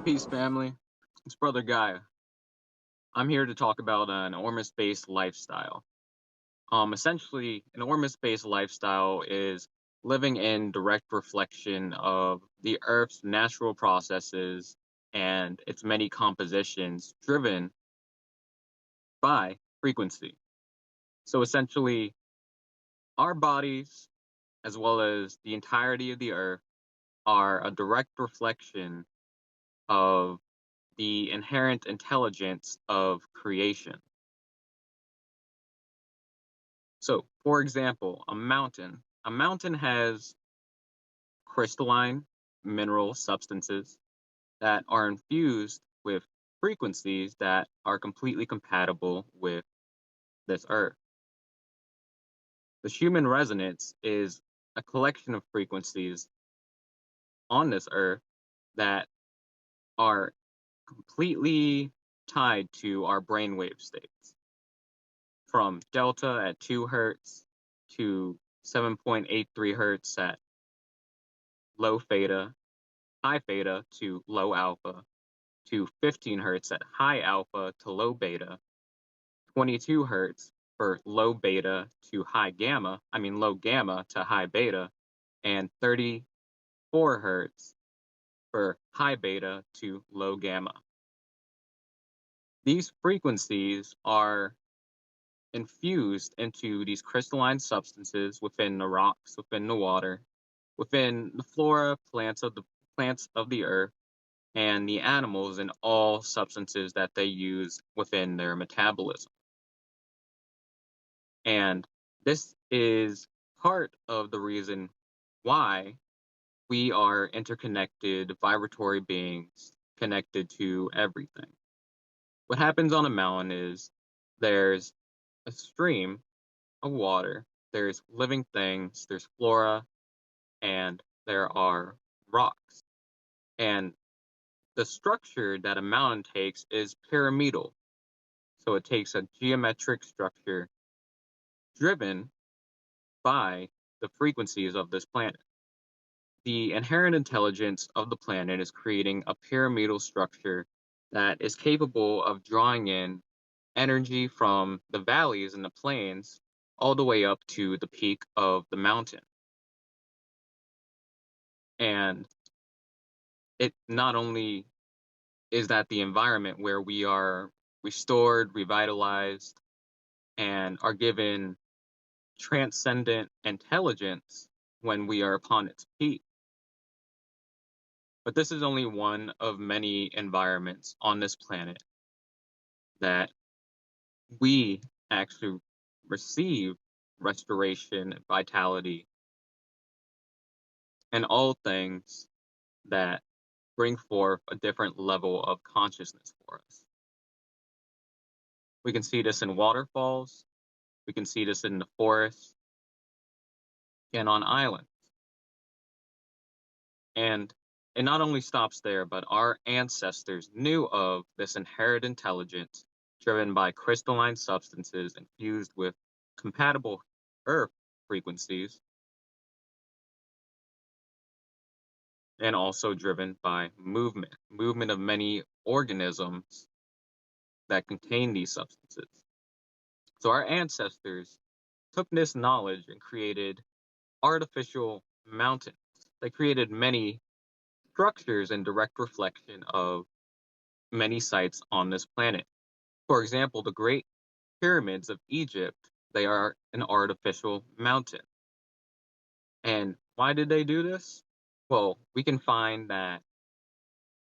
Peace, family. It's Brother Gaia. I'm here to talk about an Ormus-based lifestyle. Essentially, an Ormus-based lifestyle is living in direct reflection of the Earth's natural processes and its many compositions driven by frequency. So essentially, our bodies, as well as the entirety of the Earth, are a direct reflection of the inherent intelligence of creation. So, for example, a mountain. A mountain has crystalline mineral substances that are infused with frequencies that are completely compatible with this Earth. The human resonance is a collection of frequencies on this Earth that are completely tied to our brainwave states, from delta at 2 hertz to 7.83 hertz at low theta, high theta to low alpha, to 15 hertz at high alpha to low beta, 22 hertz for low beta to high gamma, low gamma to high beta, and 34 hertz for high beta to low gamma. These frequencies are infused into these crystalline substances within the rocks, within the water, within the flora, plants of the earth, and the animals and all substances that they use within their metabolism. And this is part of the reason why we are interconnected vibratory beings connected to everything. What happens on a mountain is there's a stream of water, there's living things, there's flora, and there are rocks. And the structure that a mountain takes is pyramidal. So it takes a geometric structure driven by the frequencies of this planet. The inherent intelligence of the planet is creating a pyramidal structure that is capable of drawing in energy from the valleys and the plains all the way up to the peak of the mountain. And it not only is that the environment where we are restored, revitalized, and are given transcendent intelligence when we are upon its peak. But this is only one of many environments on this planet that we actually receive restoration, vitality, and all things that bring forth a different level of consciousness for us. We can see this in waterfalls, we can see this in the forest, and on islands. And it not only stops there, but our ancestors knew of this inherent intelligence driven by crystalline substances infused with compatible Earth frequencies, and also driven by movement of many organisms that contain these substances. So our ancestors took this knowledge and created artificial mountains. They created many structures in direct reflection of many sites on this planet. For example, the Great Pyramids of Egypt, they are an artificial mountain. And why did they do this? Well, we can find that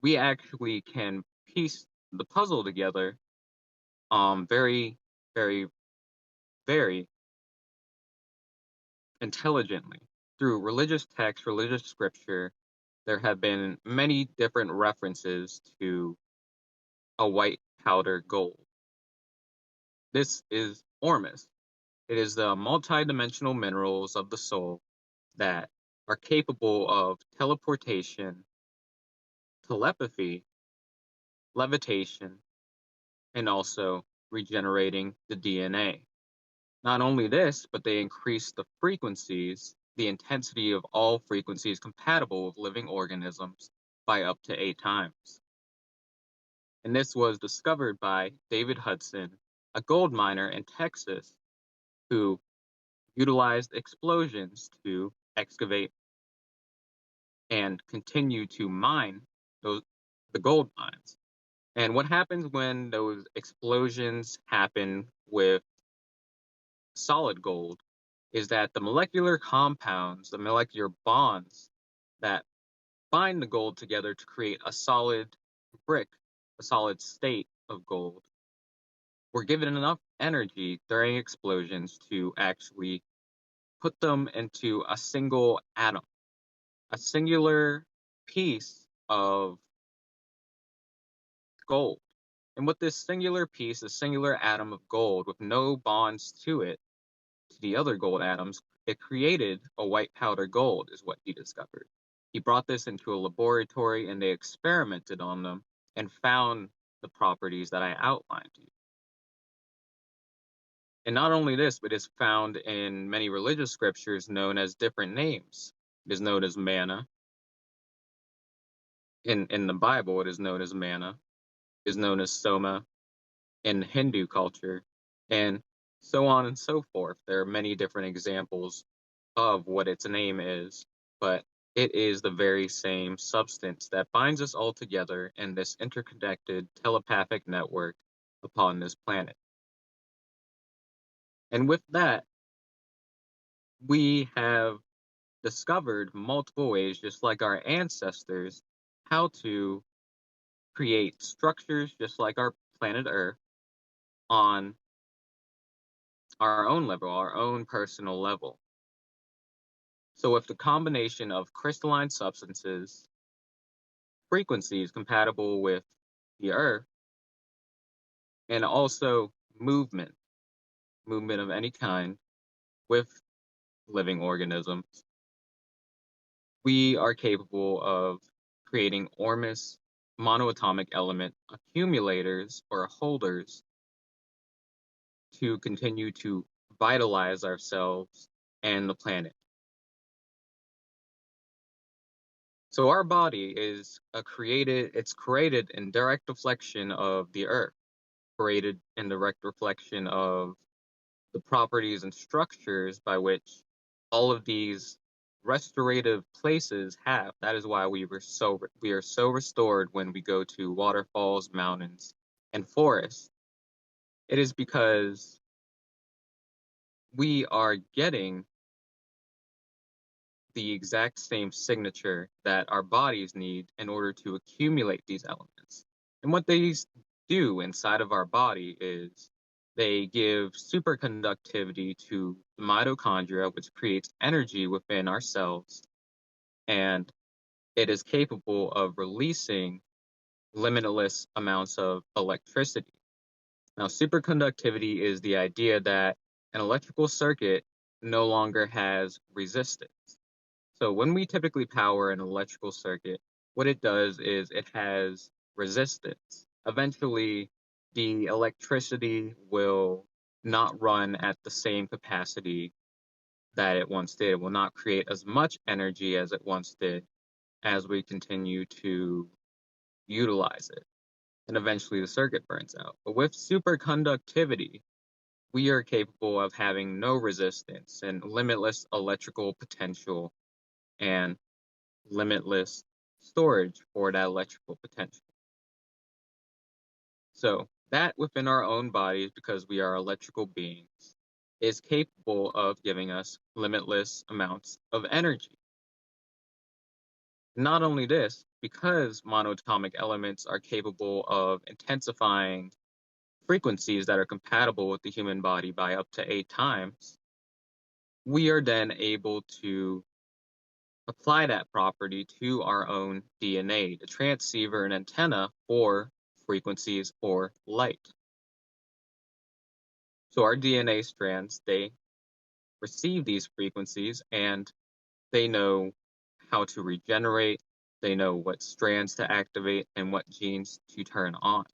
we actually can piece the puzzle together very, very, very intelligently. Through religious text, religious scripture, there have been many different references to a white powder gold. This is Ormus. It is the multidimensional minerals of the soul that are capable of teleportation, telepathy, levitation, and also regenerating the DNA. Not only this, but they increase the frequencies, the intensity of all frequencies compatible with living organisms by up to 8 times. And this was discovered by David Hudson, a gold miner in Texas who utilized explosions to excavate and continue to mine the gold mines. And what happens when those explosions happen with solid gold is that the molecular compounds, the molecular bonds that bind the gold together to create a solid brick, a solid state of gold, were given enough energy during explosions to actually put them into a single atom, a singular piece of gold. And with this singular piece, a singular atom of gold with no bonds to it, to the other gold atoms, it created a white powder gold, is what he discovered. He brought this into a laboratory and they experimented on them and found the properties that I outlined to you. And not only this, but it's found in many religious scriptures known as different names. It is known as manna. In the Bible, it is known as manna. It is known as soma in Hindu culture, and so on and so forth. There are many different examples of what its name is, but it is the very same substance that binds us all together in this interconnected telepathic network upon this planet. And with that, we have discovered multiple ways, just like our ancestors, how to create structures just like our planet Earth on our own level, our own personal level. So with the combination of crystalline substances, frequencies compatible with the Earth, and also movement of any kind with living organisms, we are capable of creating Ormus monoatomic element accumulators or holders to continue to vitalize ourselves and the planet. So our body is it's created in direct reflection of the Earth, created in direct reflection of the properties and structures by which all of these restorative places have. That is why we are so restored when we go to waterfalls, mountains, and forests. It is because we are getting the exact same signature that our bodies need in order to accumulate these elements. And what these do inside of our body is they give superconductivity to the mitochondria, which creates energy within our cells, and it is capable of releasing limitless amounts of electricity. Now, superconductivity is the idea that an electrical circuit no longer has resistance. So when we typically power an electrical circuit, what it does is it has resistance. Eventually, the electricity will not run at the same capacity that it once did. It will not create as much energy as it once did as we continue to utilize it. And eventually the circuit burns out. But with superconductivity, we are capable of having no resistance and limitless electrical potential and limitless storage for that electrical potential. So that within our own bodies, because we are electrical beings, is capable of giving us limitless amounts of energy. Not only this, because monatomic elements are capable of intensifying frequencies that are compatible with the human body by up to 8 times, we are then able to apply that property to our own DNA, the transceiver and antenna for frequencies or light. So our DNA strands, they receive these frequencies and they know how to regenerate, they know what strands to activate and what genes to turn on.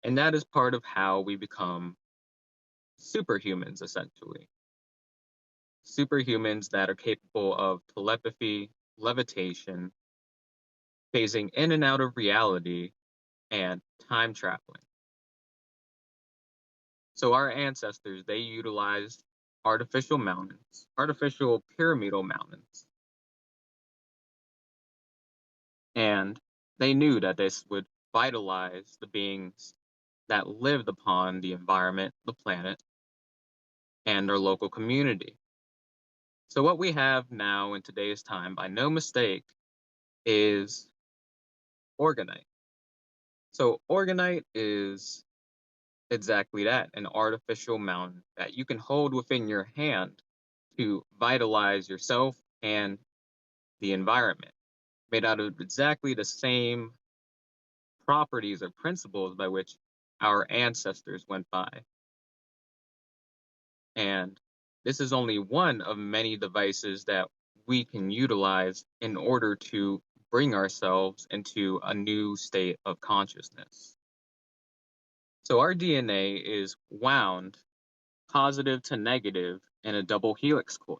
And that is part of how we become superhumans, essentially. Superhumans that are capable of telepathy, levitation, phasing in and out of reality, and time traveling. So our ancestors, they utilized artificial mountains, artificial pyramidal mountains. And they knew that this would vitalize the beings that lived upon the environment, the planet, and their local community. So what we have now in today's time, by no mistake, is organite. So organite is exactly that, an artificial mountain that you can hold within your hand to vitalize yourself and the environment, made out of exactly the same properties or principles by which our ancestors went by. And this is only one of many devices that we can utilize in order to bring ourselves into a new state of consciousness. So our DNA is wound positive to negative in a double helix coil.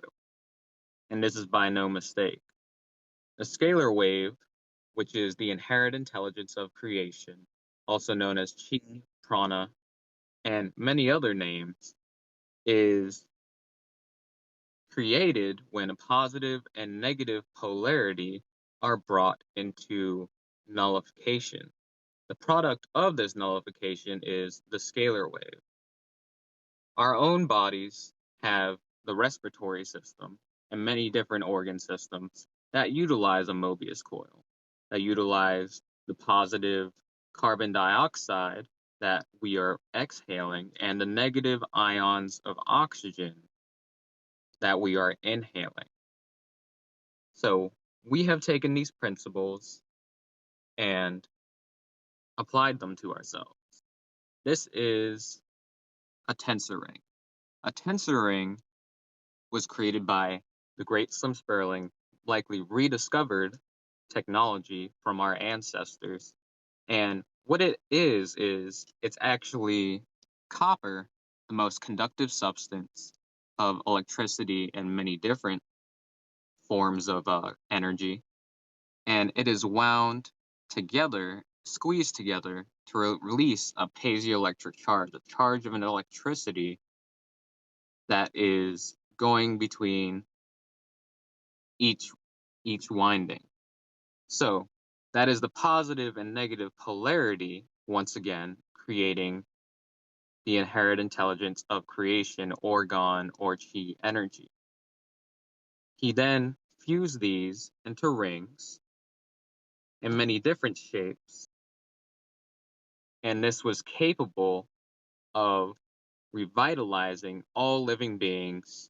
And this is by no mistake. A scalar wave, which is the inherent intelligence of creation, also known as chi, prana, and many other names, is created when a positive and negative polarity are brought into nullification. The product of this nullification is the scalar wave. Our own bodies have the respiratory system and many different organ systems that utilize a Mobius coil, that utilize the positive carbon dioxide that we are exhaling and the negative ions of oxygen that we are inhaling. So we have taken these principles and applied them to ourselves. This is a tensor ring. A tensor ring was created by the great Slim Sperling, likely rediscovered technology from our ancestors. And what it is it's actually copper, the most conductive substance of electricity and many different forms of energy. And it is wound together, squeezed together to release a piezoelectric charge, a charge of an electricity that is going between each winding. So that is the positive and negative polarity, once again, creating the inherent intelligence of creation, orgone, or chi energy. He then fused these into rings in many different shapes, and this was capable of revitalizing all living beings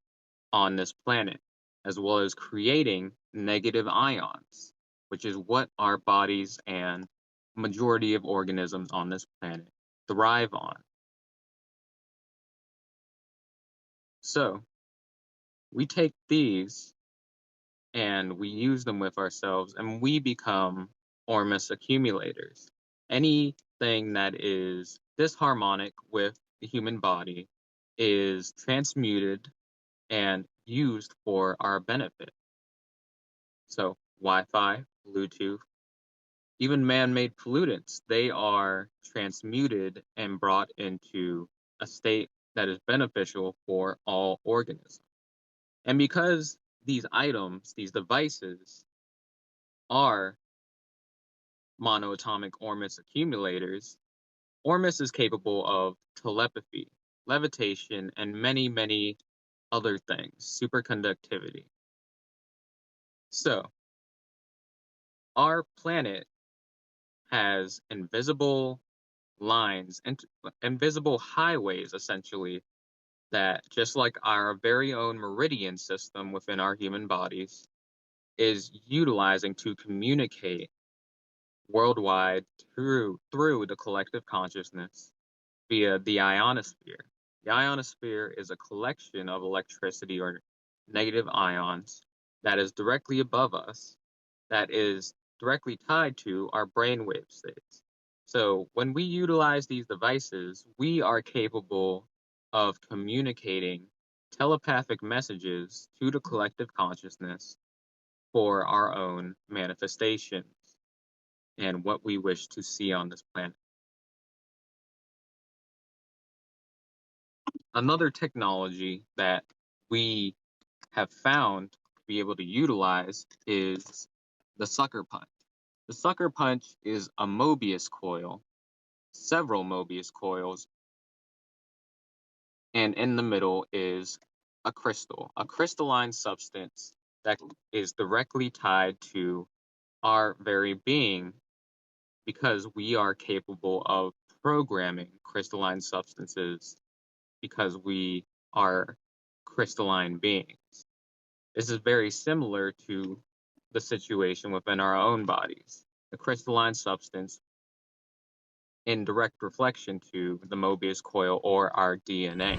on this planet, as well as creating negative ions, which is what our bodies and majority of organisms on this planet thrive on. So we take these and we use them with ourselves, and we become Ormus accumulators. Anything that is disharmonic with the human body is transmuted and used for our benefit. So Wi-Fi, Bluetooth, even man-made pollutants, they are transmuted and brought into a state that is beneficial for all organisms. And because these items, these devices, are monoatomic Ormus accumulators, Ormus is capable of telepathy, levitation, and many, many other things, superconductivity. So, our planet has invisible lines and invisible highways, essentially, that just like our very own meridian system within our human bodies is utilizing to communicate worldwide through the collective consciousness via the ionosphere. The ionosphere is a collection of electricity or negative ions that is directly above us, that is directly tied to our brainwave states. So when we utilize these devices, we are capable of communicating telepathic messages to the collective consciousness for our own manifestations. and what we wish to see on this planet. Another technology that we have found to be able to utilize is the sucker punch. The sucker punch is a Mobius coil, several Mobius coils, and in the middle is a crystal, a crystalline substance that is directly tied to our very being, because we are capable of programming crystalline substances because we are crystalline beings. This is very similar to the situation within our own bodies. The crystalline substance in direct reflection to the Mobius coil or our DNA.